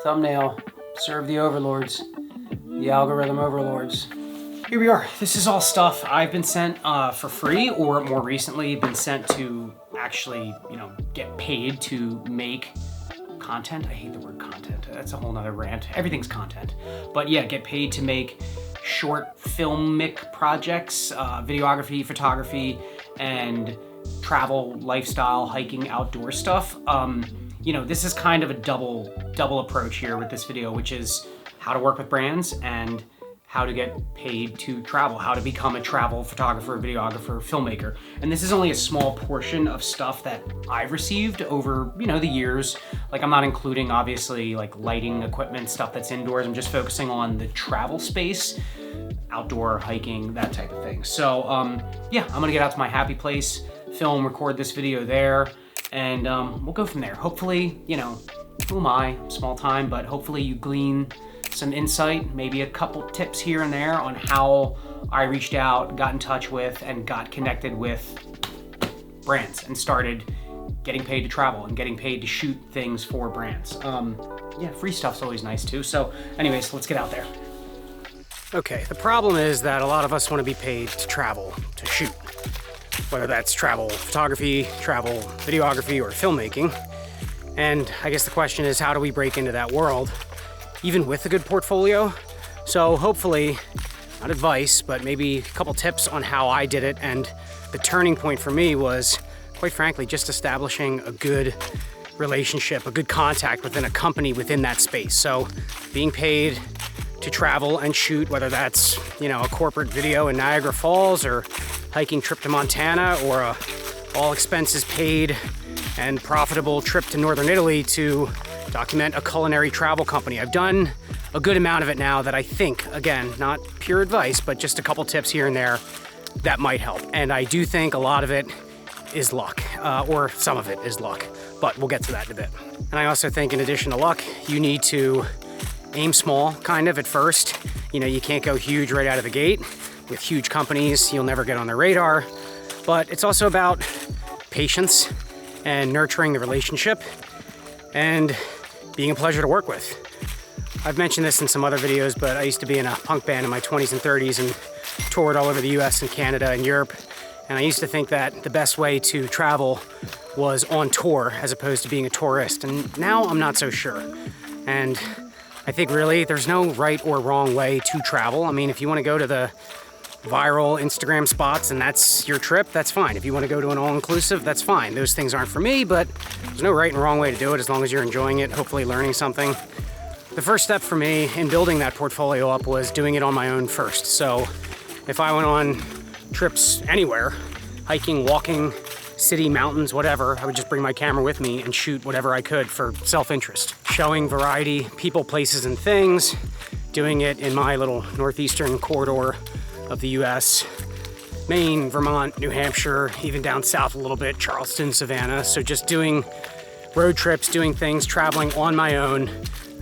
Thumbnail, serve the overlords, the algorithm overlords. Here we are. This is all stuff I've been sent for free, or more recently been sent to actually, get paid to make content. I hate the word content. That's a whole nother rant. Everything's content. But yeah, get paid to make short filmic projects, videography, photography, and travel, lifestyle, hiking, outdoor stuff. This is kind of a double approach here with this video, which is how to work with brands and how to get paid to travel, how to become a travel photographer, videographer, filmmaker. And this is only a small portion of stuff that I've received over, the years. Like, I'm not including, obviously, like lighting equipment, stuff that's indoors. I'm just focusing on the travel space, outdoor, hiking, that type of thing. So, yeah, I'm gonna get out to my happy place, film, record this video there, and we'll go from there. Hopefully, who am I? Small time, but hopefully you glean some insight, maybe a couple tips here and there on how I reached out, got in touch with, and got connected with brands and started getting paid to travel and getting paid to shoot things for brands. Yeah, free stuff's always nice too. So anyways, let's get out there. Okay, the problem is that a lot of us want to be paid to travel, to shoot. Whether that's travel photography, travel videography, or filmmaking. And I guess the question is, how do we break into that world, even with a good portfolio? So hopefully, not advice, but maybe a couple tips on how I did it. And the turning point for me was, quite frankly, just establishing a good relationship, a good contact within a company within that space. So being paid to travel and shoot, whether that's, a corporate video in Niagara Falls, or hiking trip to Montana, or a all expenses paid and profitable trip to Northern Italy to document a culinary travel company. I've done a good amount of it now that I think, again, not pure advice, but just a couple tips here and there that might help. And I do think a lot of it is luck, or some of it is luck, but we'll get to that in a bit. And I also think, in addition to luck, you need to aim small, kind of, at first. You can't go huge right out of the gate. With huge companies, you'll never get on their radar. But it's also about patience and nurturing the relationship and being a pleasure to work with. I've mentioned this in some other videos, but I used to be in a punk band in my 20s and 30s and toured all over the US and Canada and Europe. And I used to think that the best way to travel was on tour as opposed to being a tourist. And now I'm not so sure. And I think really there's no right or wrong way to travel. I mean, if you want to go to the viral Instagram spots and that's your trip, that's fine. If you want to go to an all-inclusive, that's fine. Those things aren't for me, but there's no right and wrong way to do it as long as you're enjoying it, hopefully learning something. The first step for me in building that portfolio up was doing it on my own first. So if I went on trips anywhere, hiking, walking, city, mountains, whatever, I would just bring my camera with me and shoot whatever I could for self-interest. Showing variety, people, places, and things, doing it in my little northeastern corridor of the US, Maine, Vermont, New Hampshire, even down south a little bit, Charleston, Savannah. So just doing road trips, doing things, traveling on my own.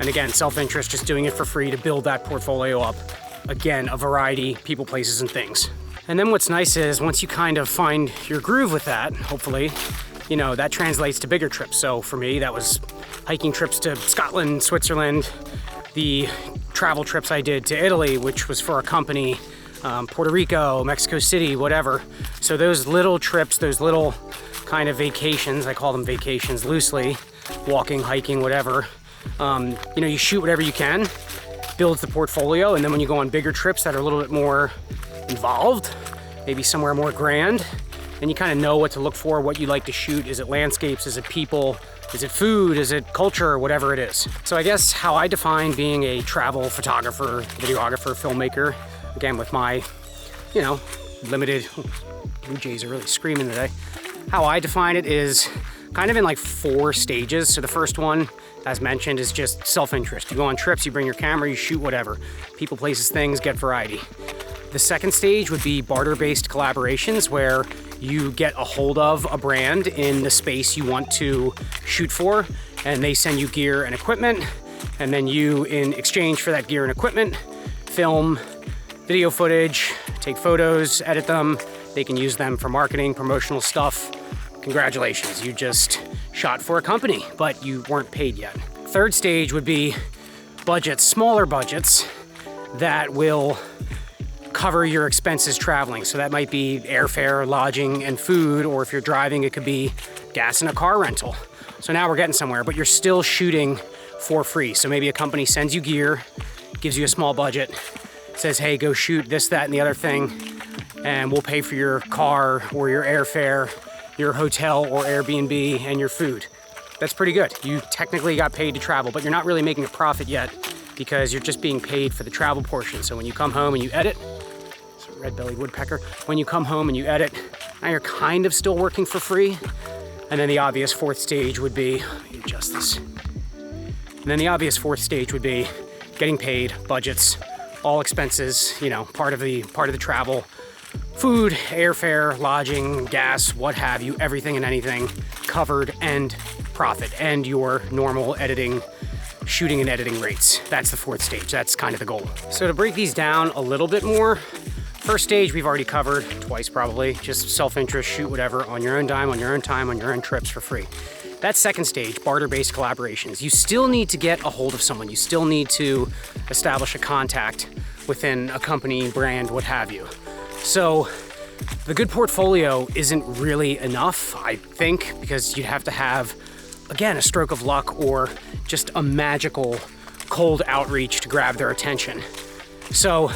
And again, self-interest, just doing it for free to build that portfolio up. Again, a variety, people, places, and things. And then what's nice is once you kind of find your groove with that, hopefully, that translates to bigger trips. So for me, that was hiking trips to Scotland, Switzerland, the travel trips I did to Italy, which was for a company, Puerto Rico, Mexico City, whatever. So those little trips, those little kind of vacations, I call them vacations loosely, walking, hiking, whatever. You shoot whatever you can, builds the portfolio, and then when you go on bigger trips that are a little bit more involved, maybe somewhere more grand, then you kind of know what to look for, what you like to shoot. Is it landscapes? Is it people? Is it food? Is it culture? Whatever it is. So I guess how I define being a travel photographer, videographer, filmmaker, again with my, limited, Blue Jays are really screaming today. How I define it is kind of in like 4 stages. So the first one, as mentioned, is just self-interest. You go on trips, you bring your camera, you shoot whatever. People, places, things, get variety. The second stage would be barter-based collaborations, where you get a hold of a brand in the space you want to shoot for, and they send you gear and equipment, and then you, in exchange for that gear and equipment, film video footage, take photos, edit them. They can use them for marketing, promotional stuff. Congratulations, you just shot for a company, but you weren't paid yet. Third stage would be budgets, smaller budgets that will cover your expenses traveling. So that might be airfare, lodging, and food, or if you're driving, it could be gas and a car rental. So now we're getting somewhere, but you're still shooting for free. So maybe a company sends you gear, gives you a small budget, says, hey, go shoot this, that, and the other thing, and we'll pay for your car or your airfare, your hotel or Airbnb, and your food. That's pretty good. You technically got paid to travel, but you're not really making a profit yet because you're just being paid for the travel portion. So when you come home and you edit, it's a red-bellied woodpecker, when you come home and you edit, now you're kind of still working for free. And then the obvious fourth stage would be, let me adjust this. And then the obvious fourth stage would be getting paid, budgets, all expenses, you know, part of the travel, food, airfare, lodging, gas, what have you, everything and anything covered, and profit, and your normal editing, shooting and editing rates. That's the fourth stage. That's kind of the goal. So to break these down a little bit more, first stage we've already covered twice probably, just self-interest, shoot whatever on your own dime, on your own time, on your own trips for free. That's second stage, barter-based collaborations. You still need to get a hold of someone. You still need to establish a contact within a company, brand, what have you. So the good portfolio isn't really enough, I think, because you'd have to have, again, a stroke of luck or just a magical cold outreach to grab their attention. So,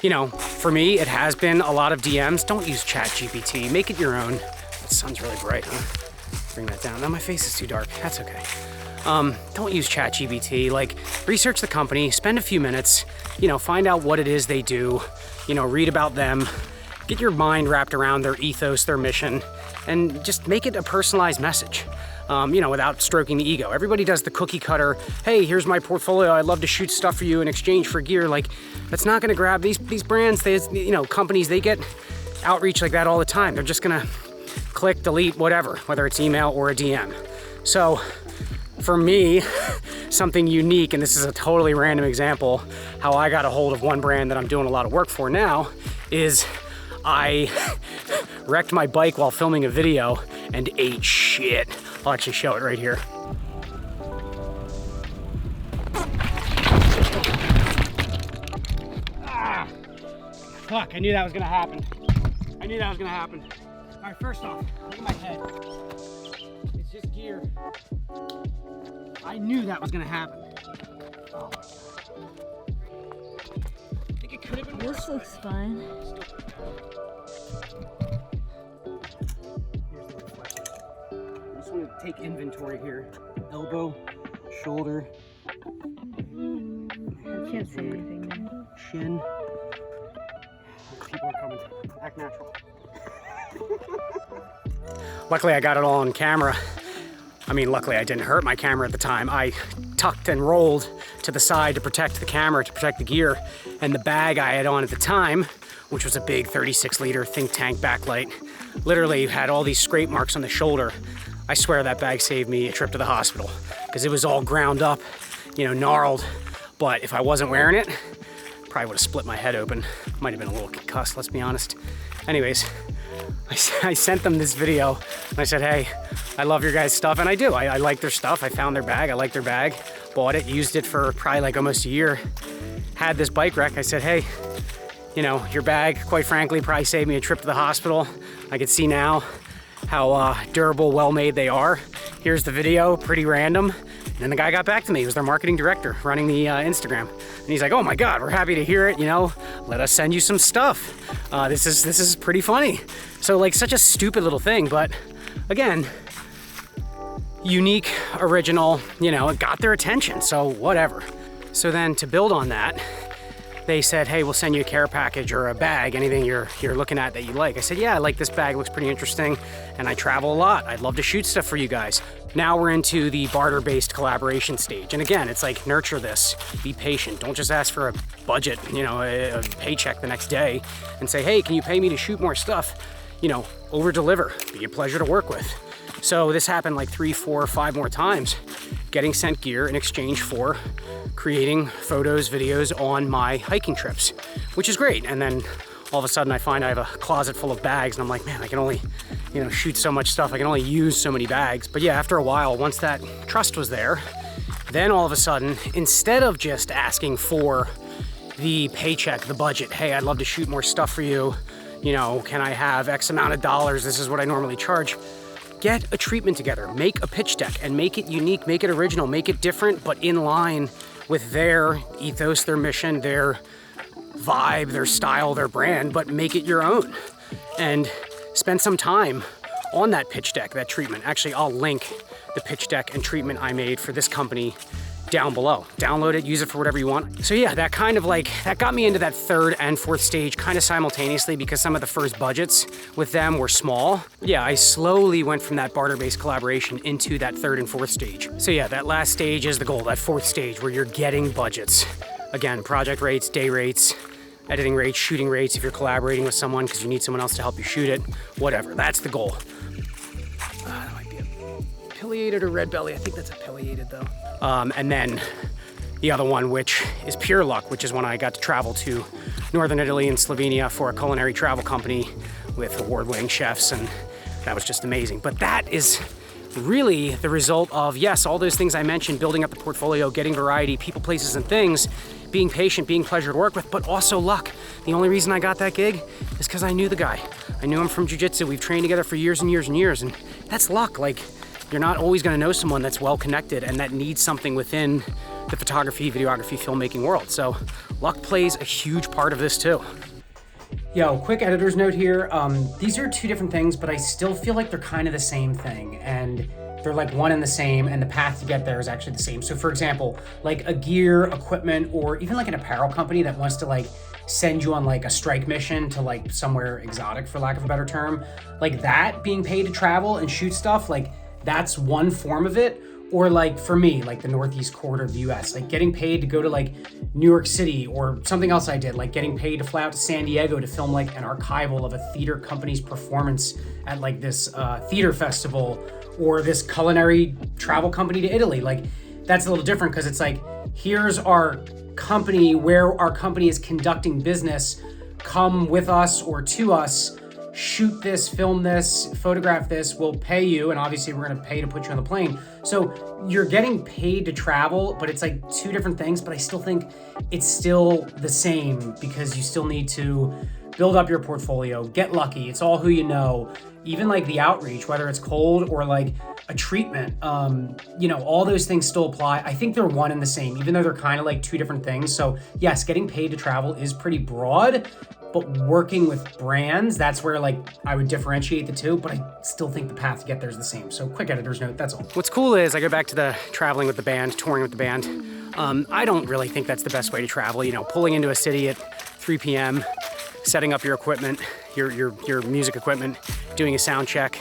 you know, for me, it has been a lot of DMs. Don't use ChatGPT, make it your own. That sun's really bright, huh? Bring that down. Now my face is too dark, that's okay. Don't use ChatGPT, like research the company, spend a few minutes, you know, find out what it is they do, you know, read about them, get your mind wrapped around their ethos, their mission, and just make it a personalized message, you know, without stroking the ego. Everybody does the cookie cutter, hey, here's my portfolio, I'd love to shoot stuff for you in exchange for gear. Like, that's not gonna grab these brands, you know, companies, they get outreach like that all the time. They're just gonna click, delete, whatever, whether it's email or a DM. So for me, something unique, and this is a totally random example, how I got a hold of one brand that I'm doing a lot of work for now, is I wrecked my bike while filming a video and ate shit. I'll actually show it right here. Ah, fuck, I knew that was gonna happen. I knew that was gonna happen. All right, first off, look at my head. It's just gear. I knew that was gonna happen. Oh my God. I think it could have been worse. This looks fine. Here's the reflection. I just want to take inventory here. Elbow, shoulder. I can't see anything there. Shin. People are coming. Act natural. Luckily, I got it all on camera. I mean, luckily I didn't hurt my camera at the time. I tucked and rolled to the side to protect the camera, to protect the gear. And the bag I had on at the time, which was a big 36-liter think tank backlight, literally had all these scrape marks on the shoulder. I swear that bag saved me a trip to the hospital because it was all ground up, you know, gnarled. But if I wasn't wearing it, probably would have split my head open. Might have been a little concussed, let's be honest. Anyways, I sent them this video and I said, hey, I love your guys' stuff, and I do. I like their stuff. I found their bag, I like their bag, bought it, used it for probably like almost a year. Had this bike wreck, I said, hey, you know, your bag, quite frankly, probably saved me a trip to the hospital. I could see now how durable, well-made they are. Here's the video, pretty random. And then the guy got back to me. He was their marketing director running the Instagram. And he's like, oh my God, we're happy to hear it. You know, let us send you some stuff. This is pretty funny. So like such a stupid little thing, but again, unique, original, you know, it got their attention, so whatever. So then to build on that, they said, hey, we'll send you a care package or a bag, anything you're looking at that you like. I said, yeah, I like this bag, looks pretty interesting, and I travel a lot. I'd love to shoot stuff for you guys. Now we're into the barter-based collaboration stage. And again, it's like, nurture this, be patient. Don't just ask for a budget, you know, a paycheck the next day and say, hey, can you pay me to shoot more stuff? You know, over-deliver, be a pleasure to work with. So this happened like 3, 4, 5 more times, getting sent gear in exchange for creating photos, videos on my hiking trips, which is great. And then all of a sudden I find I have a closet full of bags and I'm like, man, I can only, you know, shoot so much stuff. I can only use so many bags. But yeah, after a while, once that trust was there, Then all of a sudden, instead of just asking for the paycheck, the budget, hey, I'd love to shoot more stuff for you, you know, can I have X amount of dollars? This is what I normally charge. Get a treatment together, make a pitch deck and make it unique, make it original, make it different, but in line with their ethos, their mission, their vibe, their style, their brand, but make it your own. And spend some time on that pitch deck, that treatment. Actually, I'll link the pitch deck and treatment I made for this company down below. Download it, use it for whatever you want. So yeah, that kind of like, that got me into that third and fourth stage kind of simultaneously because some of the first budgets with them were small. Yeah, I slowly went from that barter-based collaboration into that third and fourth stage. So yeah, that last stage is the goal, that fourth stage where you're getting budgets. Again, project rates, day rates, editing rates, shooting rates if you're collaborating with someone because you need someone else to help you shoot it, whatever, that's the goal. That might be a pileated or red belly. I think that's a pileated though. And then the other one, which is pure luck, which is when I got to travel to Northern Italy and Slovenia for a culinary travel company with award-winning chefs, and that was just amazing. But that is really the result of, yes, all those things I mentioned, building up the portfolio, getting variety, people, places, and things, being patient, being pleasure to work with, but also luck. The only reason I got that gig is because I knew the guy. I knew him from jiu-jitsu. We've trained together for years and years and years, and that's luck. Like, you're not always gonna know someone that's well connected and that needs something within the photography, videography, filmmaking world. So luck plays a huge part of this too. Yo, quick editor's note here. These are two different things, but I still feel like they're kind of the same thing, and they're like one and the same, and the path to get there is actually the same. So for example, like a gear, equipment, or even like an apparel company that wants to like send you on like a strike mission to like somewhere exotic, for lack of a better term, like that, being paid to travel and shoot stuff, like that's one form of it. Or like for me, like the Northeast corridor of the US, like getting paid to go to like New York City, or something else I did, like getting paid to fly out to San Diego to film like an archival of a theater company's performance at like this theater festival, or this culinary travel company to Italy. Like that's a little different because it's like, here's our company, where our company is conducting business, come with us or to us, shoot this, film this, photograph this, we'll pay you, and obviously we're gonna pay to put you on the plane. So you're getting paid to travel, but it's like two different things, but I still think it's still the same because you still need to build up your portfolio, get lucky, it's all who you know, even like the outreach, whether it's cold or like a treatment, you know, all those things still apply. I think they're one and the same, even though they're kind of like two different things. So yes, getting paid to travel is pretty broad, but working with brands, that's where like I would differentiate the two, but I still think the path to get there is the same. So quick editor's note, that's all. What's cool is I go back to the traveling with the band, touring with the band. I don't really think that's the best way to travel. You know, pulling into a city at 3 p.m., setting up your equipment, your music equipment, doing a sound check,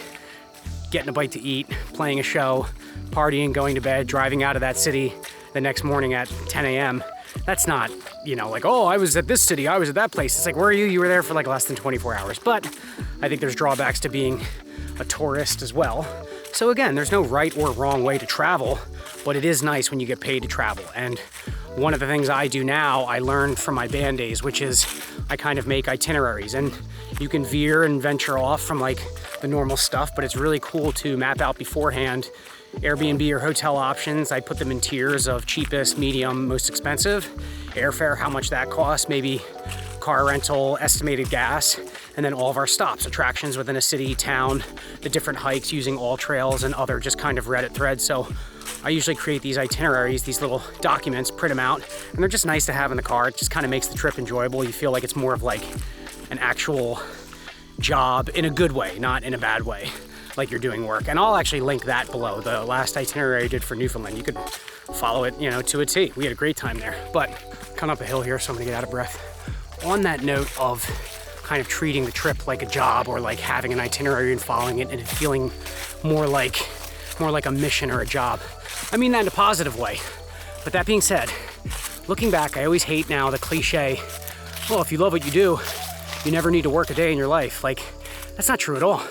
getting a bite to eat, playing a show, partying, going to bed, driving out of that city the next morning at 10 a.m. That's not, you know, like, oh, I was at this city, I was at that place. It's like, where are you? You were there for like less than 24 hours. But I think there's drawbacks to being a tourist as well. So again, there's no right or wrong way to travel, but it is nice when you get paid to travel. And one of the things I do now, I learned from my band days, which is I kind of make itineraries, and you can veer and venture off from like the normal stuff, but it's really cool to map out beforehand Airbnb or hotel options. I put them in tiers of cheapest, medium, most expensive, airfare, how much that costs, maybe car rental, estimated gas, and then all of our stops, attractions within a city, town, the different hikes using all trails and other just kind of Reddit threads. So I usually create these itineraries, these little documents, print them out, and they're just nice to have in the car. It just kind of makes the trip enjoyable. You feel like it's more of like an actual job in a good way, not in a bad way, like you're doing work. And I'll actually link that below, the last itinerary I did for Newfoundland. You could follow it, you know, to a T. We had a great time there, but coming up a hill here, so I'm gonna get out of breath. On that note of kind of treating the trip like a job, or like having an itinerary and following it and it feeling more like a mission or a job, I mean that in a positive way. But that being said, looking back, I always hate now the cliche, well, if you love what you do, you never need to work a day in your life. Like, that's not true at all.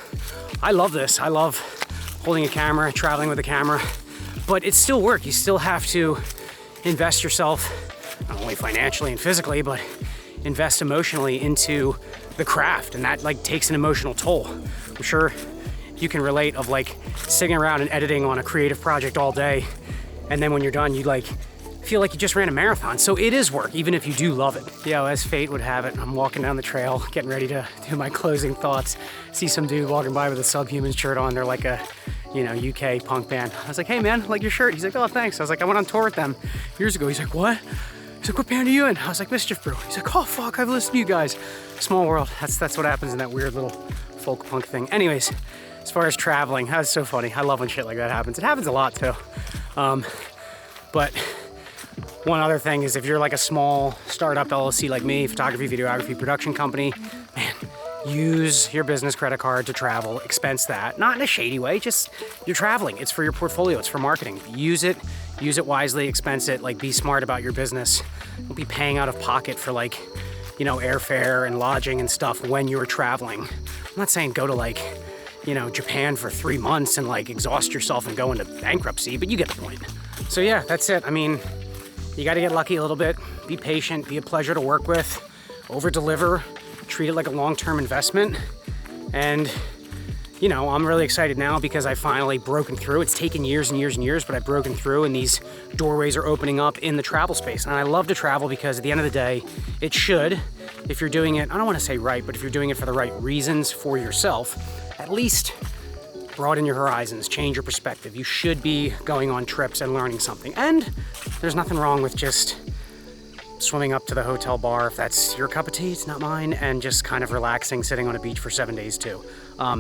I love this. I love holding a camera, traveling with a camera, but it's still work. You still have to invest yourself, not only financially and physically, but invest emotionally into the craft, and that like takes an emotional toll. I'm sure you can relate of like sitting around and editing on a creative project all day, And then when you're done, you like feel like you just ran a marathon. So it is work, even if you do love it. Yo, as fate would have it, I'm walking down the trail, getting ready to do my closing thoughts. See some dude walking by with a Subhuman shirt on. They're like a, UK punk band. I was like, hey man, I like your shirt. He's like, oh, thanks. I was like, I went on tour with them years ago. He's like, what? He's like, what band are you in? I was like, Mischief Brew. He's like, oh fuck, I've listened to you guys. Small world. That's what happens in that weird little folk punk thing. Anyways, as far as traveling, that's so funny. I love when shit like that happens. It happens a lot too. But one other thing is if you're like a small startup LLC like me, photography, videography, production company, man, use your business credit card to travel, expense that. Not in a shady way, just you're traveling. It's for your portfolio, it's for marketing. Use it wisely, expense it, like be smart about your business. Don't be paying out of pocket for like, airfare and lodging and stuff when you're traveling. I'm not saying go to like, Japan for 3 months and like exhaust yourself and go into bankruptcy, but you get the point. So yeah, that's it. I mean, you got to get lucky a little bit, be patient, be a pleasure to work with, over deliver, treat it like a long-term investment. And, I'm really excited now because I've finally broken through. It's taken years and years and years, but I've broken through and these doorways are opening up in the travel space. And I love to travel because at the end of the day, it should, if you're doing it, I don't want to say right, but if you're doing it for the right reasons for yourself, at least broaden your horizons, change your perspective. You should be going on trips and learning something. And there's nothing wrong with just swimming up to the hotel bar if that's your cup of tea, it's not mine, and just kind of relaxing, sitting on a beach for 7 days too.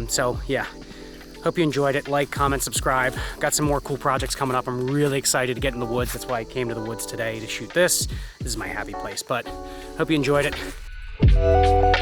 So yeah, hope you enjoyed it. Like, comment, subscribe. Got some more cool projects coming up. I'm really excited to get in the woods. That's why I came to the woods today to shoot this. This is my happy place, but hope you enjoyed it.